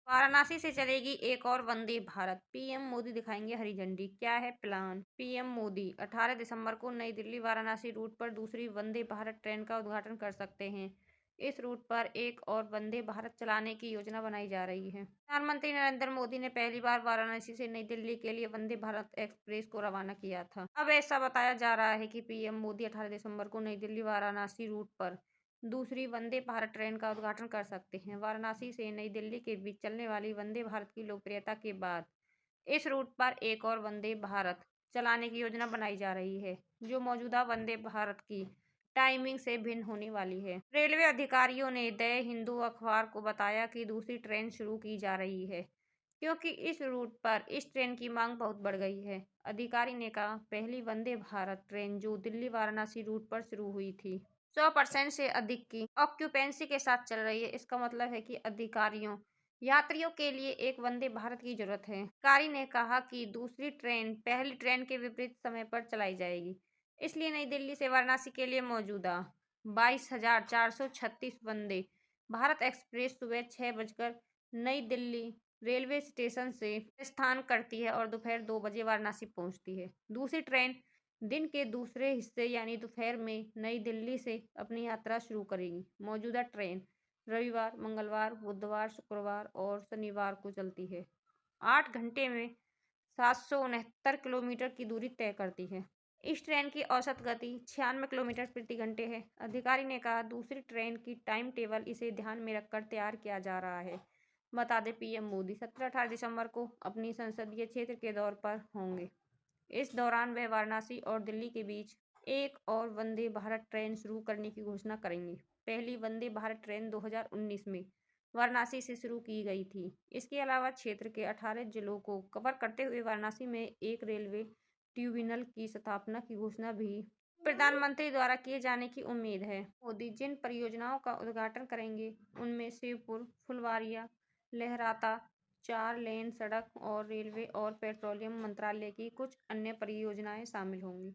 वाराणसी से चलेगी एक और वंदे भारत, पीएम मोदी दिखाएंगे हरी झंडी। क्या है प्लान? पीएम मोदी 18 दिसंबर को नई दिल्ली वाराणसी रूट पर दूसरी वंदे भारत ट्रेन का उद्घाटन कर सकते हैं। इस रूट पर एक और वंदे भारत चलाने की योजना बनाई जा रही है। प्रधानमंत्री नरेंद्र मोदी ने पहली बार वाराणसी से नई दिल्ली के लिए वंदे भारत एक्सप्रेस को रवाना किया था। अब ऐसा बताया जा रहा है कि पीएम मोदी 18 दिसंबर को नई दिल्ली वाराणसी रूट पर दूसरी वंदे भारत ट्रेन का उद्घाटन कर सकते हैं। वाराणसी से नई दिल्ली के बीच चलने वाली वंदे भारत की लोकप्रियता के बाद इस रूट पर एक और वंदे भारत चलाने की योजना बनाई जा रही है, जो मौजूदा वंदे भारत की टाइमिंग से भिन्न होने वाली है। रेलवे अधिकारियों ने द हिंदू अखबार को बताया कि दूसरी ट्रेन शुरू की जा रही है क्योंकि इस रूट पर इस ट्रेन की मांग बहुत बढ़ गई है। अधिकारी ने कहा, पहली वंदे भारत ट्रेन जो दिल्ली वाराणसी रूट पर शुरू हुई थी 100% से अधिक की ऑक्यूपेंसी के साथ चल रही है। इसका मतलब है कि अधिकारियों यात्रियों के लिए एक वंदे भारत की जरूरत है। अधिकारी ने कहा कि दूसरी ट्रेन पहली ट्रेन के विपरीत समय पर चलाई जाएगी, इसलिए नई दिल्ली से वाराणसी के लिए मौजूदा 22,436 वंदे भारत एक्सप्रेस सुबह 6 बजकर नई दिल्ली रेलवे स्टेशन से प्रस्थान करती है और दोपहर 2 बजे वाराणसी पहुंचती है। दूसरी ट्रेन दिन के दूसरे हिस्से यानी दोपहर में नई दिल्ली से अपनी यात्रा शुरू करेगी। मौजूदा ट्रेन रविवार, मंगलवार, बुधवार, शुक्रवार और शनिवार को चलती है। 8 घंटे में 769 किलोमीटर की दूरी तय करती है। इस ट्रेन की औसत गति 96 किलोमीटर प्रति घंटे है। अधिकारी ने कहा, दूसरी ट्रेन की टाइम टेबल इसे ध्यान में रखकर तैयार किया जा रहा है। बता दें, पीएम मोदी 17-18 दिसंबर को अपनी संसदीय क्षेत्र के दौर पर होंगे। इस दौरान वह वाराणसी और दिल्ली के बीच एक और वंदे भारत ट्रेन शुरू करने की घोषणा करेंगे। पहली वंदे भारत ट्रेन 2019 में वाराणसी से शुरू की गई थी। इसके अलावा क्षेत्र के 18 जिलों को कवर करते हुए वाराणसी में एक रेलवे ट्रिब्यूनल की स्थापना की घोषणा भी प्रधानमंत्री द्वारा किए जाने की उम्मीद है। मोदी जिन परियोजनाओं का उद्घाटन करेंगे उनमें शिवपुर, फुलवारिया, लहराता 4 लेन सड़क और रेलवे और पेट्रोलियम मंत्रालय की कुछ अन्य परियोजनाएं शामिल होंगी।